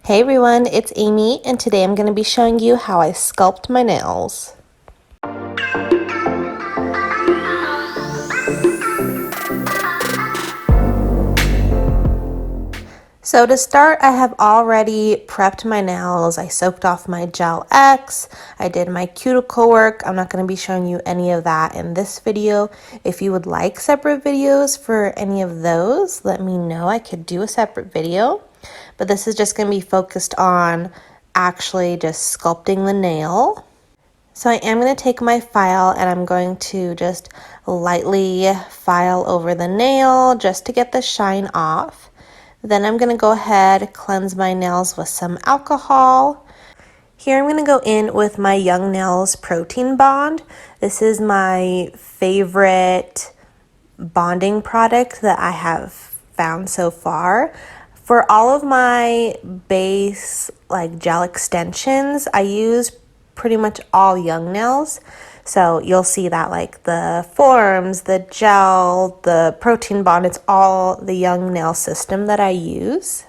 Hey everyone, it's Amy, and today I'm going to be showing you how I sculpt my nails. So to start, I have already prepped my nails. I soaked off my Gel X, I did my cuticle work. I'm not going to be showing you any of that in this video. If you would like separate videos for any of those, let me know. I could do a separate video, but this is just going to be focused on actually just sculpting the nail. So I am going to take my file and I'm going to just lightly file over the nail just to get the shine off. Then I'm going to go ahead, cleanse my nails with some alcohol. Here I'm going to go in with my Young Nails Protein Bond. This is my favorite bonding product that I have found so far. For all of my base like gel extensions, I use pretty much all Young Nails. So you'll see that like the forms, the gel, the protein bond, it's all the Young Nail system that I use.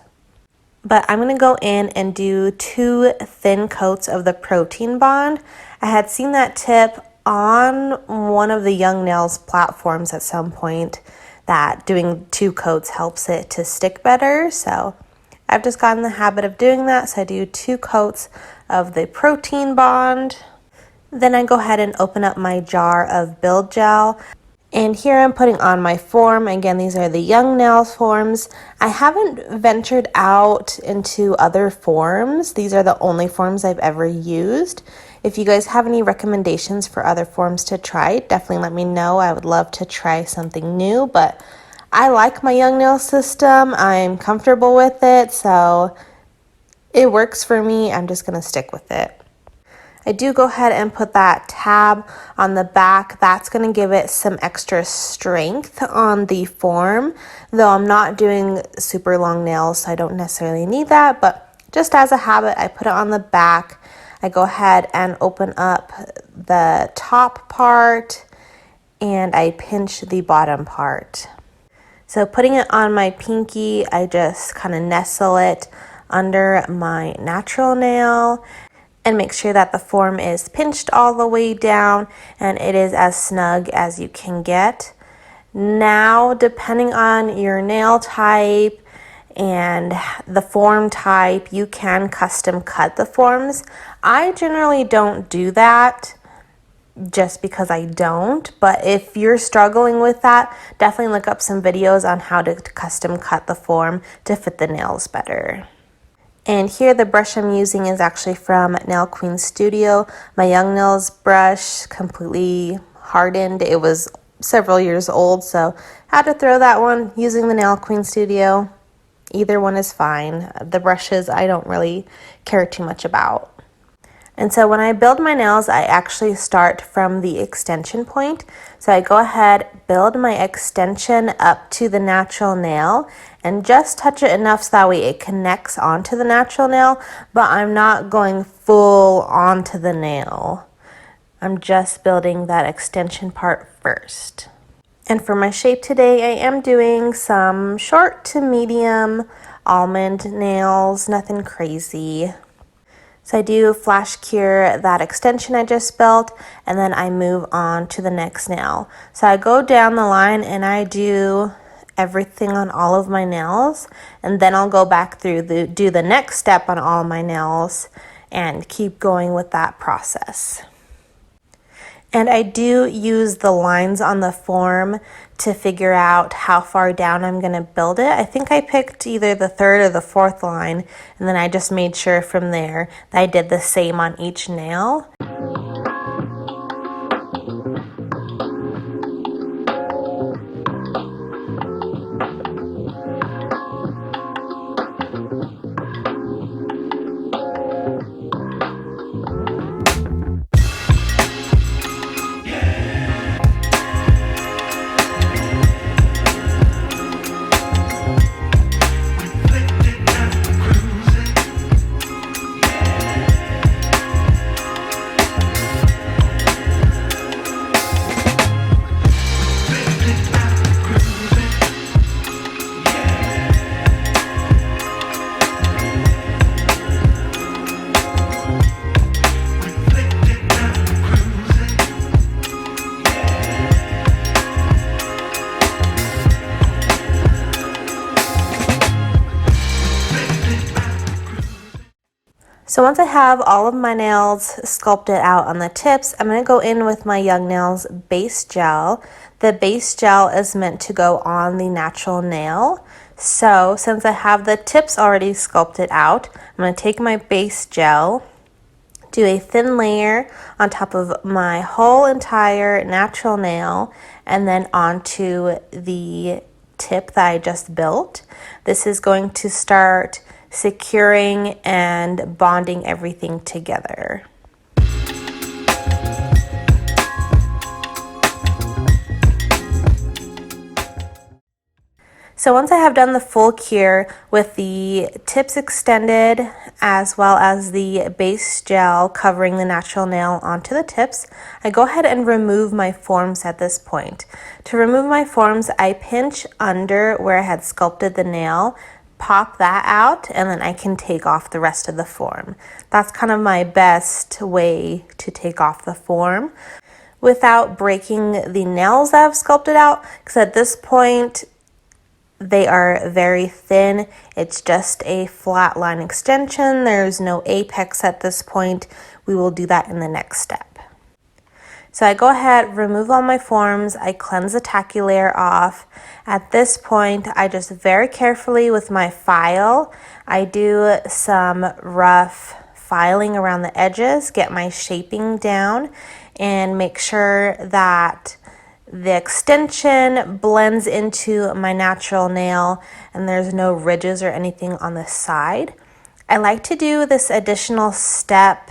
But I'm going to go in and do 2 thin coats of the protein bond. I had seen that tip on one of the Young Nails platforms at some point that doing 2 coats helps it to stick better. So I've just gotten the habit of doing that. So I do 2 coats of the protein bond. Then I go ahead and open up my jar of build gel. And here I'm putting on my form. Again, these are the Young Nails forms. I haven't ventured out into other forms. These are the only forms I've ever used. If you guys have any recommendations for other forms to try, definitely let me know. I would love to try something new, but I like my Young Nail system. I'm comfortable with it, so it works for me. I'm just going to stick with it. I do go ahead and put that tab on the back. That's going to give it some extra strength on the form, though I'm not doing super long nails, so I don't necessarily need that, but just as a habit, I put it on the back. I go ahead and open up the top part and I pinch the bottom part. So putting it on my pinky, I just kind of nestle it under my natural nail and make sure that the form is pinched all the way down and it is as snug as you can get. Now, depending on your nail type and the form type, you can custom cut the forms. I generally don't do that just because I don't, but if you're struggling with that, definitely look up some videos on how to custom cut the form to fit the nails better. And here the brush I'm using is actually from Nail Queen Studio. My Young Nails brush, completely hardened. It was several years old, so I had to throw that one using the Nail Queen Studio. Either one is fine. The brushes I don't really care too much about. And so when I build my nails, I actually start from the extension point. So I go ahead, build my extension up to the natural nail and just touch it enough so that way it connects onto the natural nail, but I'm not going full onto the nail. I'm just building that extension part first. And for my shape today, I am doing some short to medium almond nails, nothing crazy. So I do flash cure that extension I just built, and then I move on to the next nail. So I go down the line and I do everything on all of my nails, and then I'll go back through do the next step on all my nails and keep going with that process. And I do use the lines on the form to figure out how far down I'm going to build it. I think I picked either the 3rd or the 4th line, and then I just made sure from there that I did the same on each nail. So once I have all of my nails sculpted out on the tips, I'm going to go in with my Young Nails base gel. The base gel is meant to go on the natural nail. So since I have the tips already sculpted out, I'm going to take my base gel, do a thin layer on top of my whole entire natural nail, and then onto the tip that I just built. This is going to start securing and bonding everything together. So once I have done the full cure with the tips extended as well as the base gel covering the natural nail onto the tips, I go ahead and remove my forms at this point. To remove my forms, I pinch under where I had sculpted the nail, pop that out, and then I can take off the rest of the form. That's kind of my best way to take off the form without breaking the nails that I've sculpted out, because at this point they are very thin. It's just a flat line extension. There's no apex at this point. We will do that in the next step. So I go ahead, remove all my forms, I cleanse the tacky layer off. At this point, I just very carefully with my file, I do some rough filing around the edges, get my shaping down, and make sure that the extension blends into my natural nail and there's no ridges or anything on the side. I like to do this additional step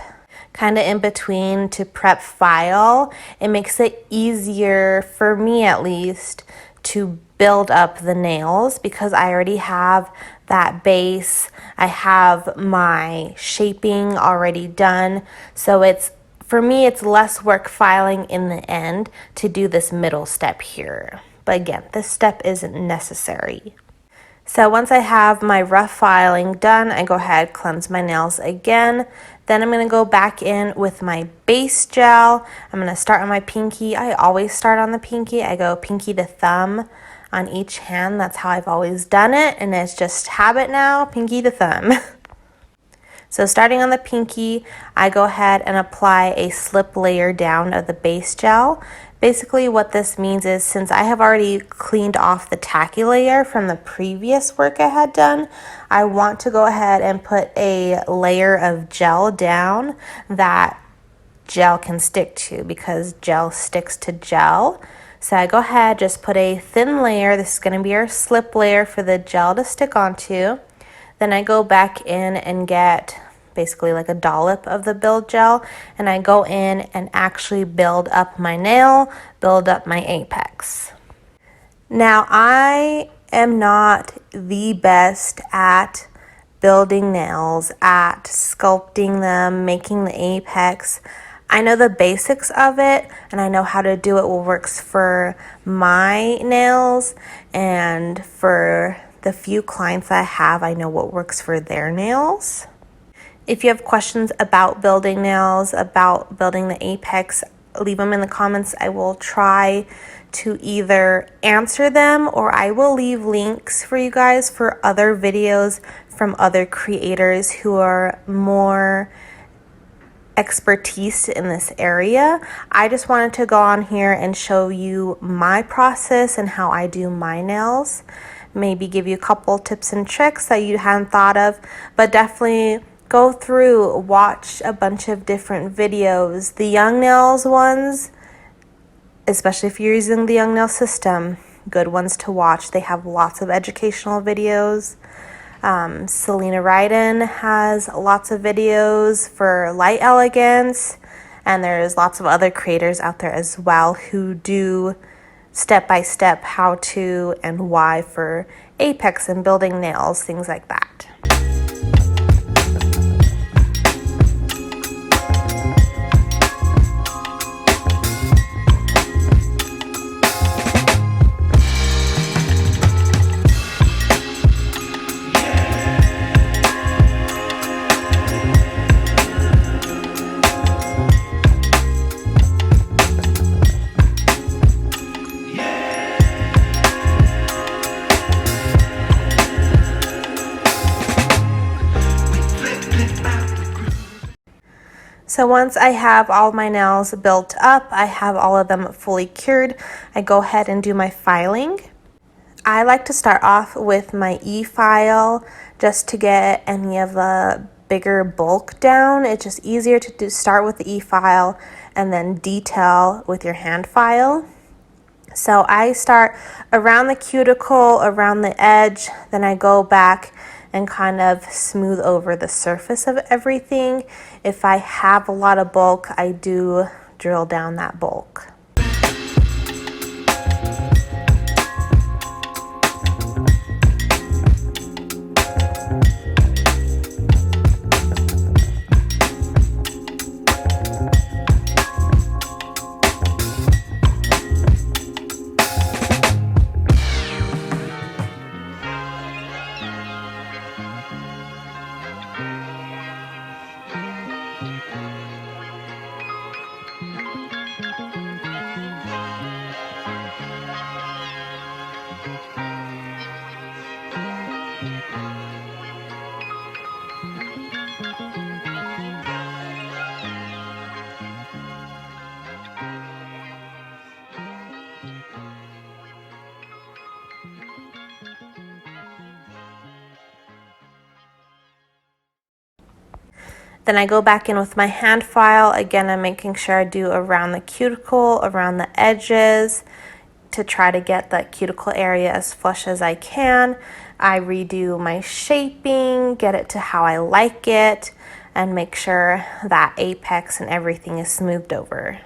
kind of in between to prep file. It makes it easier, for me at least, to build up the nails because I already have that base. I have my shaping already done. So for me, it's less work filing in the end to do this middle step here. But again, this step isn't necessary. So once I have my rough filing done, I go ahead, cleanse my nails again. Then I'm going to go back in with my base gel. I'm going to start on my pinky. I always start on the pinky. I go pinky to thumb on each hand. That's how I've always done it, and it's just habit now, pinky to thumb. So starting on the pinky, I go ahead and apply a slip layer down of the base gel. Basically what this means is, since I have already cleaned off the tacky layer from the previous work I had done, I want to go ahead and put a layer of gel down that gel can stick to, because gel sticks to gel. So I go ahead, just put a thin layer. This is going to be our slip layer for the gel to stick onto. Then I go back in and get basically like a dollop of the build gel, and I go in and actually build up my nail, build up my apex. Now, I am not the best at building nails, at sculpting them, making the apex. I know the basics of it, and I know how to do it what works for my nails, and for the few clients I have, I know what works for their nails. If you have questions about building nails, about building the apex, leave them in the comments. I will try to either answer them, or I will leave links for you guys for other videos from other creators who are more expertise in this area. I just wanted to go on here and show you my process and how I do my nails. Maybe give you a couple tips and tricks that you hadn't thought of, but definitely go through, watch a bunch of different videos. The Young Nails ones, especially if you're using the Young Nail system, good ones to watch. They have lots of educational videos. Selena Ryden has lots of videos for light elegance, and there's lots of other creators out there as well who do step-by-step how to and why for apex and building nails, things like that. So once I have all my nails built up, I have all of them fully cured, I go ahead and do my filing. I like to start off with my e-file just to get any of the bigger bulk down. It's just easier to start with the e-file and then detail with your hand file. So I start around the cuticle, around the edge, then I go back and kind of smooth over the surface of everything. If I have a lot of bulk, I do drill down that bulk. Then I go back in with my hand file. Again, I'm making sure I do around the cuticle, around the edges, to try to get the cuticle area as flush as I can. I redo my shaping, get it to how I like it, and make sure that apex and everything is smoothed over.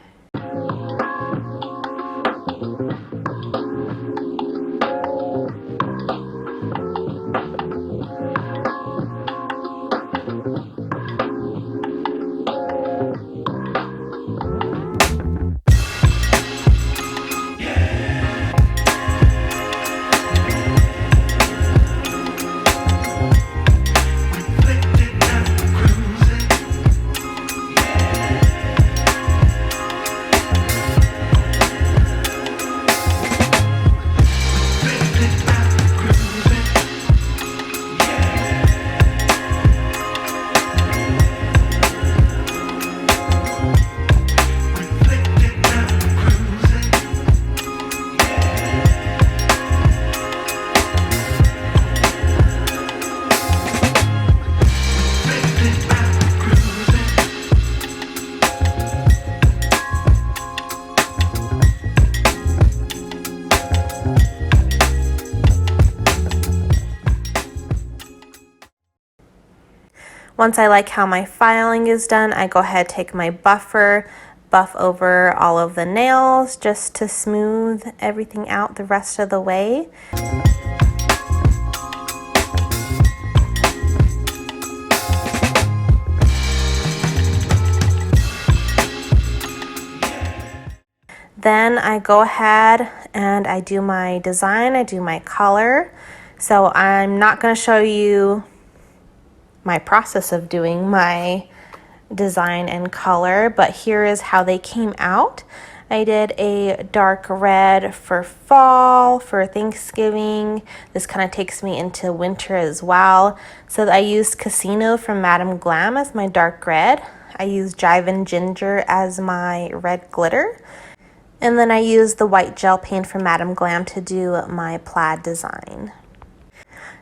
Once I like how my filing is done, I go ahead, take my buffer, buff over all of the nails just to smooth everything out the rest of the way. Then I go ahead and I do my design, I do my color. So I'm not going to show you my process of doing my design and color, but here is how they came out. I did a dark red for fall, for Thanksgiving. This kind of takes me into winter as well. So I used Casino from Madam Glam as my dark red. I used Jive and Ginger as my red glitter. And then I used the white gel paint from Madam Glam to do my plaid design.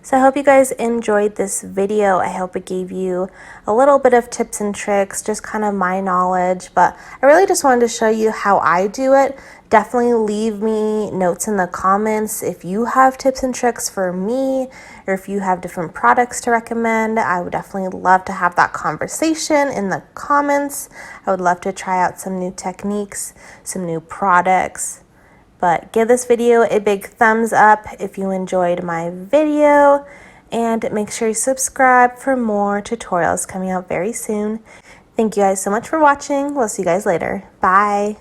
So I hope you guys enjoyed this video. I hope it gave you a little bit of tips and tricks, just kind of my knowledge, but I really just wanted to show you how I do it. Definitely leave me notes in the comments if you have tips and tricks for me, or if you have different products to recommend. I would definitely love to have that conversation in the comments. I would love to try out some new techniques, some new products. But give this video a big thumbs up if you enjoyed my video, and make sure you subscribe for more tutorials coming out very soon. Thank you guys so much for watching. We'll see you guys later. Bye.